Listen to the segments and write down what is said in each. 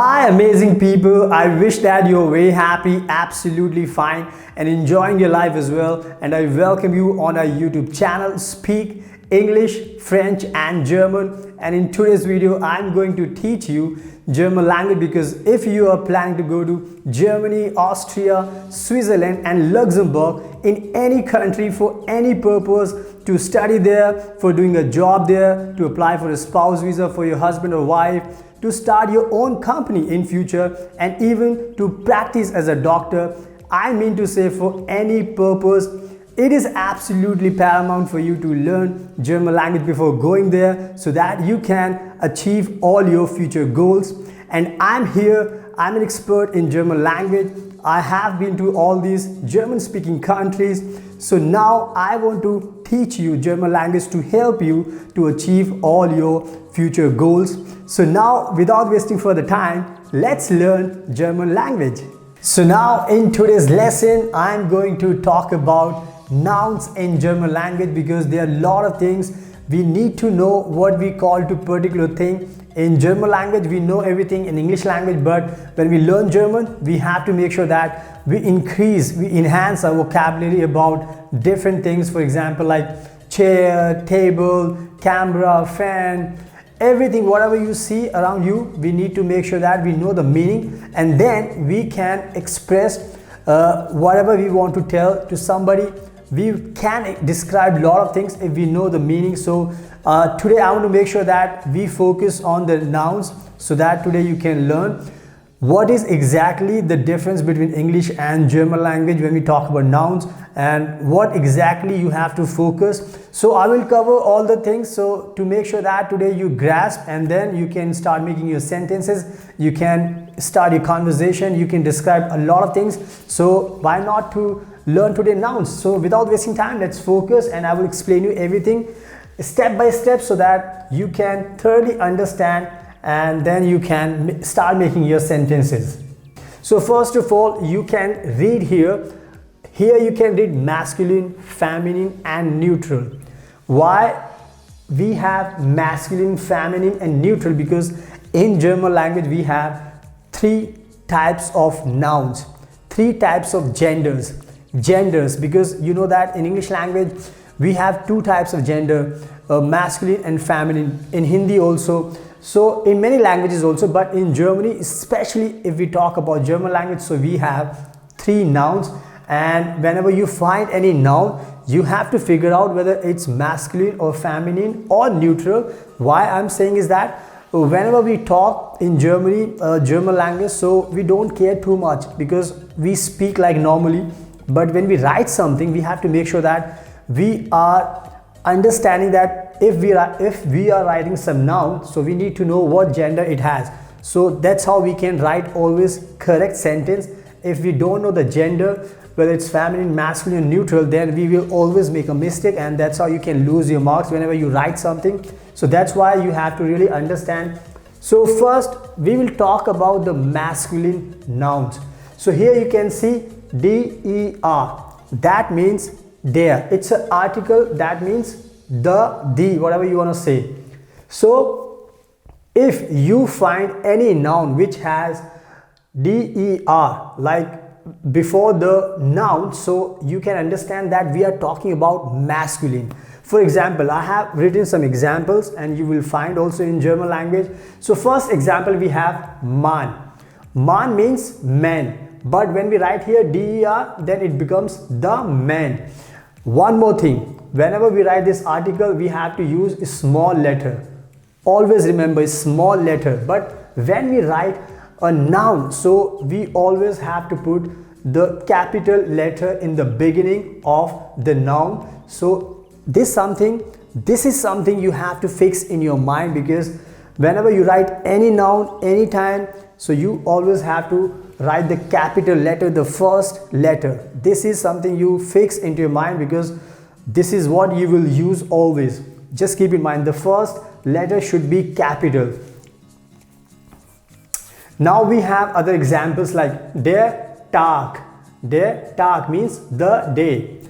Hi amazing people, I wish that you're very happy, absolutely fine and enjoying your life as well, and I welcome you on our YouTube channel Speak English, French and German. And in today's video I'm going to teach you German language, because if you are planning to go to Germany, Austria, Switzerland and Luxembourg, in any country for any purpose, to study there, for doing a job there, to apply for a spouse visa for your husband or wife, to start your own company in future, and even to practice as a doctor, I mean to say for any purpose, it is absolutely paramount for you to learn German language before going there, so that you can achieve all your future goals. And I'm here, I'm an expert in German language. I have been to all these German speaking countries. So now I want to teach you German language to help you to achieve all your future goals. So now, without wasting further time, let's learn German language. So now in today's lesson, I'm going to talk about nouns in German language, because there are a lot of things we need to know what we call to particular thing. In German language, we know everything in English language, but when we learn German, we have to make sure that we enhance our vocabulary about different things. For example, like chair, table, camera, fan, everything, whatever you see around you, we need to make sure that we know the meaning, and then we can express whatever we want to tell to somebody. We can describe a lot of things if we know the meaning. So today I want to make sure that we focus on the nouns, so that today you can learn what is exactly the difference between English and German language when we talk about nouns, and what exactly you have to focus. So I will cover all the things, so to make sure that today you grasp, and then you can start making your sentences, you can start your conversation, you can describe a lot of things. So why not to learn today nouns? So without wasting time, let's focus, and I will explain you everything step by step, so that you can thoroughly understand, and then you can start making your sentences. So first of all, you can read here. Here you can read masculine, feminine and neutral. Why we have masculine, feminine and neutral? Because in German language we have three types of nouns, three types of genders, because you know that in English language we have two types of gender, masculine and feminine, in Hindi also, so in many languages also, but in Germany, especially if we talk about German language, so we have three nouns. And whenever you find any noun, you have to figure out whether it's masculine or feminine or neutral. Why I'm saying is that whenever we talk in Germany, German language, so we don't care too much, because we speak like normally. But when we write something, we have to make sure that we are understanding that if we are writing some noun, so we need to know what gender it has. So that's how we can write always correct sentence. If we don't know the gender, whether it's feminine, masculine, neutral, then we will always make a mistake, and that's how you can lose your marks whenever you write something. So that's why you have to really understand. So first we will talk about the masculine nouns. So here you can see der, that means there. It's an article, that means the, whatever you want to say. So if you find any noun which has der like before the noun, so you can understand that we are talking about masculine. For example, I have written some examples, and you will find also in German language. So first example, we have man. Man means man, but when we write here der, then it becomes the man. One more thing, whenever we write this article, we have to use a small letter. Always remember, a small letter. But when we write a noun, so we always have to put the capital letter in the beginning of the noun. So this is something you have to fix in your mind, because whenever you write any noun, anytime, so you always have to write the capital letter, the first letter. This is something you fix into your mind, because this is what you will use always. Just keep in mind, the first letter should be capital. Now we have other examples like der Tag. Der Tag means the day.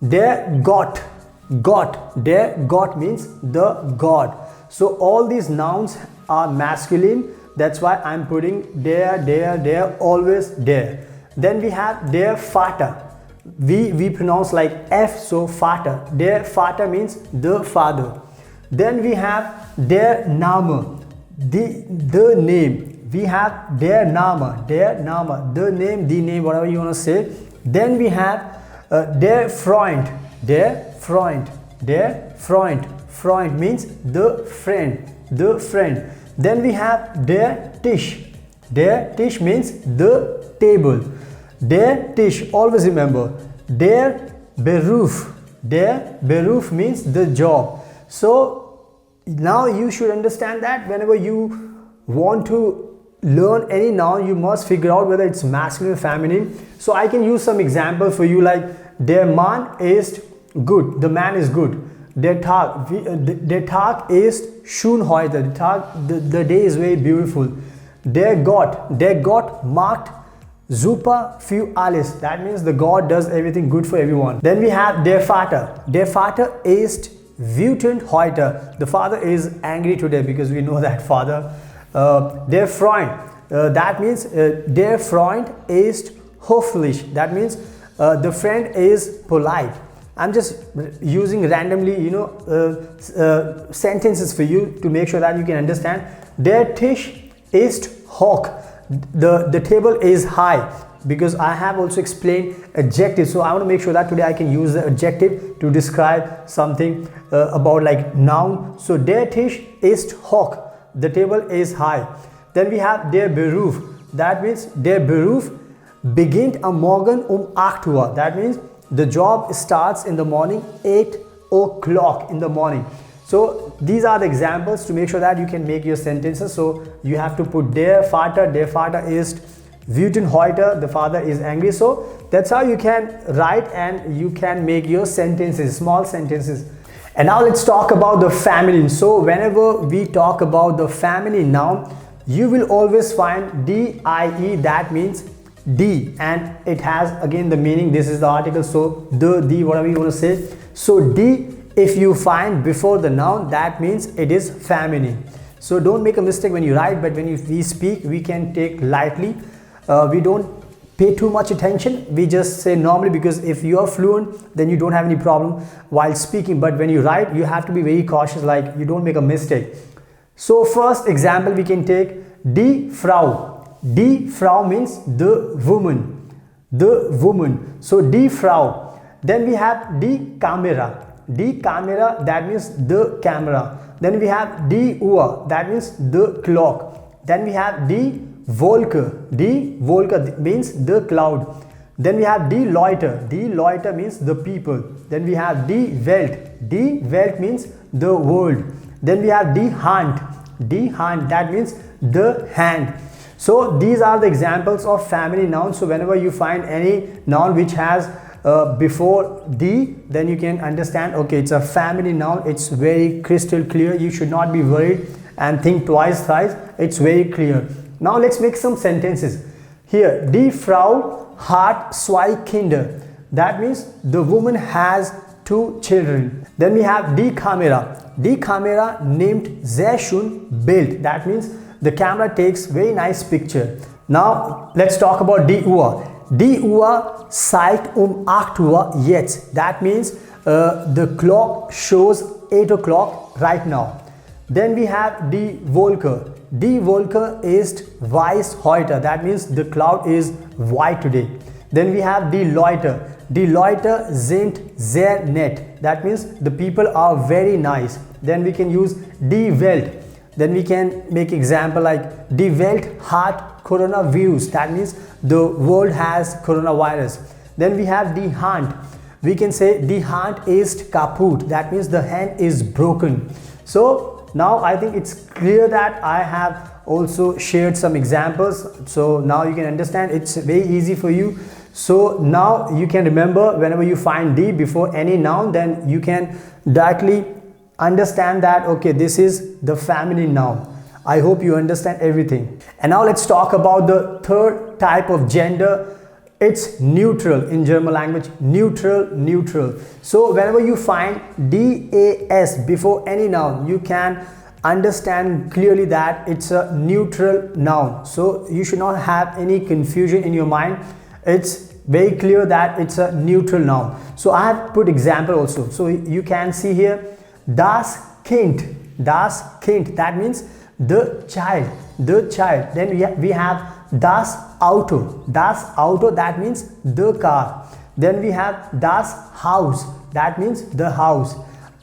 Der Gott means the God. So all these nouns are masculine, that's why I'm putting der, always der. Then we have der Vater. We pronounce like F, so Vater. Der Vater means the father. Then we have der Name, the name. We have der Name, the name, whatever you want to say. Then we have der Freund, Freund means the friend. Then we have der Tisch means the table. Der Tisch, always remember. Der Beruf means the job. So now you should understand that whenever you want to learn any noun, you must figure out whether it's masculine or feminine. So I can use some example for you, like der Mann ist good, the man is good. Der Tag ist schön heute, the day is very beautiful. Der Gott macht super für alles, that means the God does everything good for everyone. Then we have der Vater ist wütend heute, the father is angry today, because we know that father. Der Freund, that means der Freund ist höflich, that means the friend is polite. I'm just using randomly, sentences for you to make sure that you can understand. Der Tisch ist hoch, the table is high, because I have also explained adjective, so I want to make sure that today I can use the adjective to describe something about like noun. So der Tisch ist hoch, the table is high. Then we have der Beruf, that means der Beruf beginnt am Morgen 8 Uhr, that means the job starts in the morning 8 o'clock in the morning. So these are the examples to make sure that you can make your sentences. So you have to put der Vater ist wütend heute, the father is angry. So that's how you can write and you can make your sentences, small sentences. And now let's talk about the feminine. So whenever we talk about the feminine noun, you will always find die, that means D, and it has again the meaning. This is the article, so the, whatever you want to say. So D, if you find before the noun, that means it is feminine. So don't make a mistake when you write, but when we speak, we can take lightly. We don't pay too much attention. We just say normally, because if you are fluent, then you don't have any problem while speaking. But when you write, you have to be very cautious, like you don't make a mistake. So first example we can take die Frau. Die Frau means the woman. So die Frau. Then we have die Kamera. Die Kamera, that means the camera. Then we have die Uhr, that means the clock. Then we have die Wolke. Die Wolke means the cloud. Then we have die Leute. Die Leute means the people. Then we have die Welt. Die Welt means the world. Then we have die Hand. Die Hand, that means the hand. So these are the examples of feminine nouns. So whenever you find any noun which has before the, then you can understand, okay, it's a feminine noun. It's very crystal clear. You should not be worried and think twice, thrice. It's very clear. Now let's make some sentences. Here, die Frau hat zwei Kinder. That means the woman has 2 children. Then we have die Kamera. Die Kamera nimmt sehr schön Bild. That means the camera takes very nice picture. Now let's talk about die Uhr. Die Uhr zeigt 8 Uhr jetzt. That means the clock shows 8 o'clock right now. Then we have die Wolke. Die Wolke ist weiß heute. That means the cloud is white today. Then we have die Leute. Die Leute sind sehr nett. That means the people are very nice. Then we can use die Welt. Then we can make example like die Welt hat coronavirus. That means the world has coronavirus. Then we have die Hand. We can say die Hand ist kaputt. That means the hand is broken. So now I think it's clear that I have also shared some examples. So now you can understand, it's very easy for you. So now you can remember, whenever you find die before any noun, then you can directly understand that, okay, this is the feminine noun. I hope you understand everything. And now let's talk about the third type of gender. It's neutral in German language. Neutral. So whenever you find das before any noun, you can understand clearly that it's a neutral noun. So you should not have any confusion in your mind. It's very clear that it's a neutral noun. So I have put example also. So you can see here, das Kind. Das Kind, that means the child, the child. Then we have das Auto. Das Auto, that means the car. Then we have das Haus, that means the house.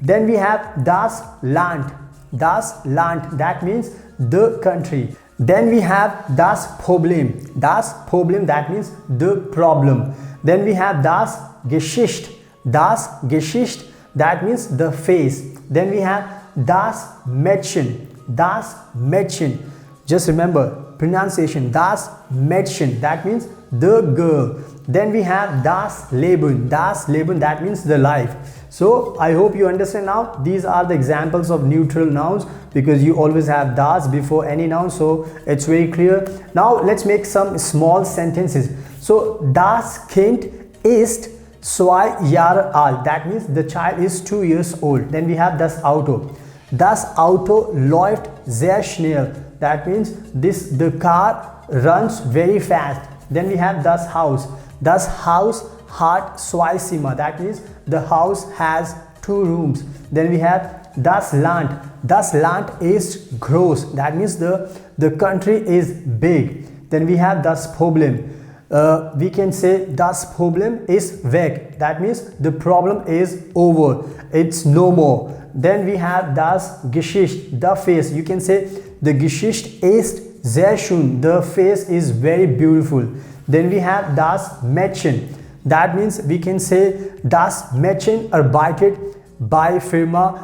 Then we have das Land. Das Land, that means the country. Then we have das Problem. Das Problem, that means the problem. Then we have das Gesicht. Das Gesicht, that means the face. Then we have das Mädchen. Das Mädchen. Just remember pronunciation. Das Mädchen, that means the girl. Then we have das Leben. Das Leben, that means the life. So I hope you understand now. These are the examples of neutral nouns, because you always have das before any noun, so it's very clear. Now let's make some small sentences. So das Kind ist 2 Jahre alt, that means the child is 2 years old. Then we have das Auto. Das Auto läuft sehr schnell, that means the car runs very fast. Then we have das Haus. Das Haus hat 2 Zimmer, that means the house has 2 rooms. Then we have das Land. Das Land ist groß, that means the country is big. Then we have das Problem. We can say das Problem ist weg, that means the problem is over, it's no more. Then we have das Gesicht, the face. You can say the Gesicht ist sehr schön, the face is very beautiful. Then we have das Mädchen. That means we can say das Mädchen arbeitet bei Firma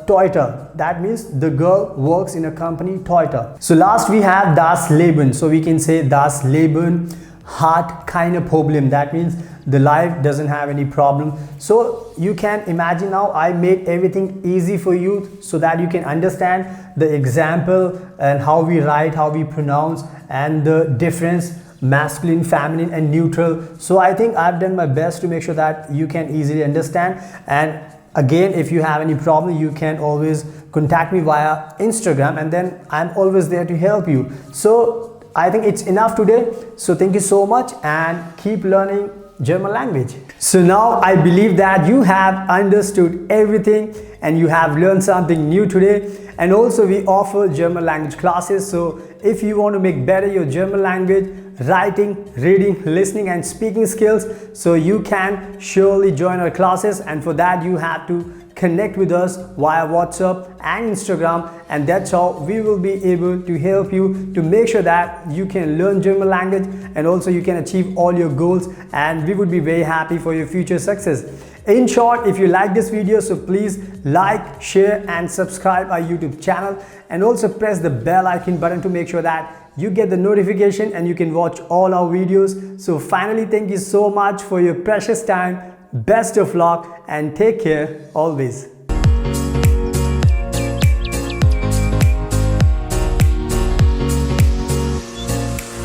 Toyota. That means the girl works in a company Toyota. So last we have das Leben. So we can say das Leben hat keine Problem. That means the life doesn't have any problem. So you can imagine now I made everything easy for you so that you can understand the example and how we write, how we pronounce, and the difference masculine, feminine, and neutral. So I think I've done my best to make sure that you can easily understand. And again, if you have any problem, you can always contact me via Instagram, and then I'm always there to help you. So I think it's enough today. So thank you so much, and keep learning German language. So now I believe that you have understood everything and you have learned something new today. And also we offer German language classes. So if you want to make better your German language, writing, reading, listening, and speaking skills, so you can surely join our classes. And for that you have to connect with us via WhatsApp and Instagram, and that's how we will be able to help you to make sure that you can learn German language and also you can achieve all your goals, and we would be very happy for your future success. In short, if you like this video, so please like, share, and subscribe our YouTube channel, and also press the bell icon button to make sure that you get the notification and you can watch all our videos. So finally, thank you so much for your precious time. Best of luck and take care always.